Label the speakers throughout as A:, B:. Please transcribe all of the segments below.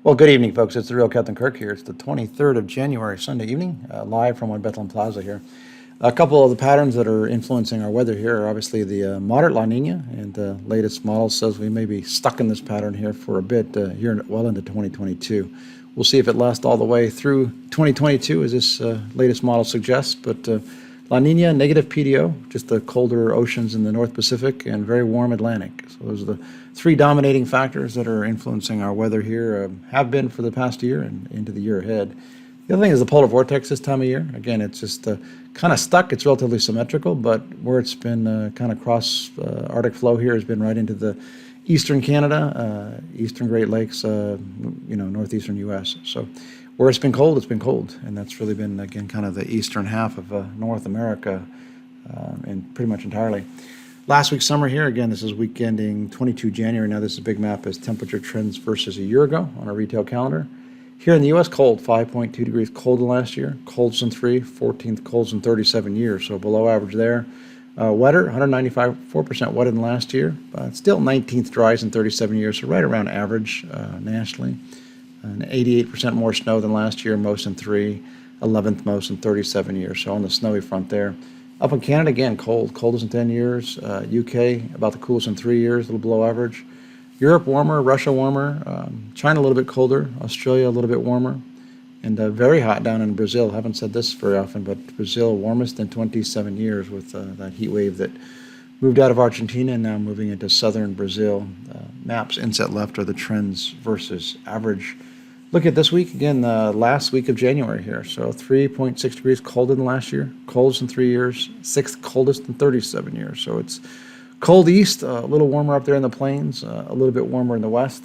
A: Well, good evening, folks. It's the real Captain Kirk here. It's the 23rd of January, Sunday evening, live from One Bethlehem Plaza here. A couple of the patterns that are influencing our weather here are obviously the moderate La Nina, and the latest model says we may be stuck in this pattern here for a bit here well into 2022. We'll see if it lasts all the way through 2022, as this latest model suggests, but La Nina, negative PDO, just the colder oceans in the North Pacific, and very warm Atlantic. So those are the three dominating factors that are influencing our weather here, have been for the past year and into the year ahead. The other thing is the polar vortex this time of year. Again, it's just kind of stuck. It's relatively symmetrical, but where it's been kind of cross Arctic flow here has been right into the eastern Canada, eastern Great Lakes, northeastern U.S. So where it's been cold, and that's really been, again, kind of the eastern half of North America, and pretty much entirely. Last week's summer here, again, this is week ending 22 January. Now, this is a big map as temperature trends versus a year ago on our retail calendar. Here in the U.S., cold, 5.2 degrees colder than last year. Coldest in 14th coldest in 37 years, so below average there. Wetter, 195.4% wetter than last year, but still 19th driest in 37 years, so right around average nationally. And 88% more snow than last year, most in 3, 11th most in 37 years, so on the snowy front there. Up in Canada, again, coldest in 10 years. UK, about the coolest in 3 years, a little below average. Europe, warmer. Russia, warmer. China, a little bit colder. Australia, a little bit warmer. And very hot down in Brazil. Haven't said this very often, but Brazil, warmest in 27 years with that heat wave that moved out of Argentina and now moving into southern Brazil. Maps inset left are the trends versus average. Look at this week, again, the last week of January here. So 3.6 degrees colder than last year, coldest in 3 years, 6th coldest in 37 years. So it's cold east, a little warmer up there in the plains, a little bit warmer in the west.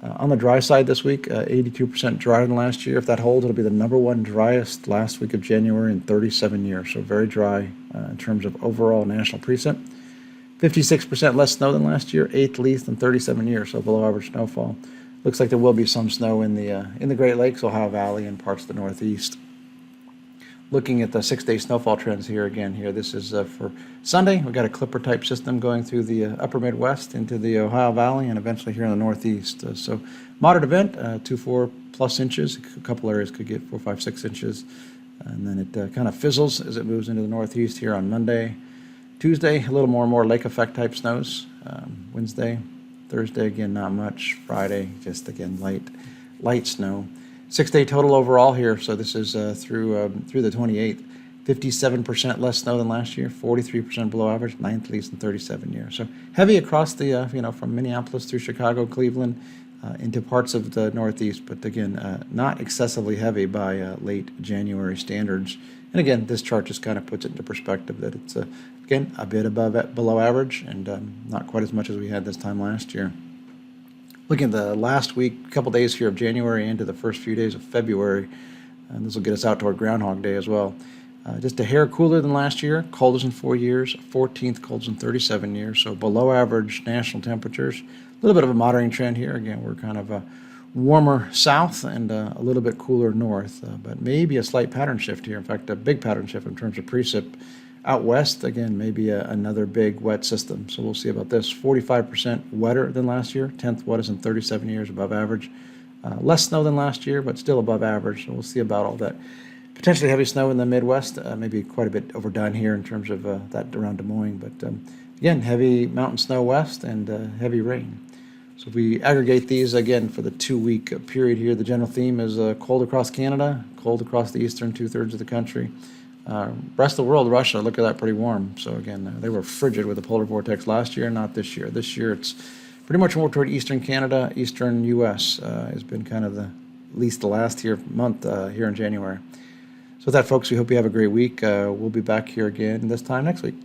A: On the dry side this week, 82% drier than last year. If that holds, it'll be the #1 driest last week of January in 37 years. So very dry in terms of overall national precip. 56% less snow than last year, 8th least in 37 years, so below average snowfall. Looks like there will be some snow in the Great Lakes, Ohio Valley, and parts of the Northeast. Looking at the 6-day snowfall trends here again. This is for Sunday. We've got a clipper-type system going through the upper Midwest into the Ohio Valley and eventually here in the Northeast. So moderate event, 2-4 plus inches. A couple areas could get 4, 5, 6 inches. And then it kind of fizzles as it moves into the Northeast here on Monday. Tuesday, a little more lake effect type snows. Wednesday, Thursday, again, not much. Friday, just, again, light snow. 6-day total overall here, so this is through the 28th. 57% less snow than last year, 43% below average, 9th least in 37 years. So heavy across the, from Minneapolis through Chicago, Cleveland, into parts of the Northeast, but again, not excessively heavy by late January standards. And again, this chart just kind of puts it into perspective that it's, again, a bit below average and not quite as much as we had this time last year. Looking at the last week, couple days here of January into the first few days of February, and this will get us out toward Groundhog Day as well. Just a hair cooler than last year, coldest in 4 years, 14th coldest in 37 years, so below average national temperatures. A little bit of a moderating trend here. Again, we're kind of warmer south and a little bit cooler north, but maybe a slight pattern shift here. In fact, a big pattern shift in terms of precip. Out west, again, maybe another big wet system. So we'll see about this. 45% wetter than last year, 10th wettest in 37 years, above average. Less snow than last year, but still above average. So we'll see about all that. Potentially heavy snow in the Midwest, maybe quite a bit overdone here in terms of that around Des Moines. But again, heavy mountain snow west and heavy rain. So if we aggregate these again for the 2-week period here, the general theme is cold across Canada, cold across the eastern 2/3 of the country. Rest of the world, Russia, look at that, pretty warm. So again, they were frigid with the polar vortex last year, not this year. This year it's pretty much more toward eastern Canada, eastern U.S. Has been kind of at least the last month here in January. So with that, folks, we hope you have a great week. We'll be back here again this time next week.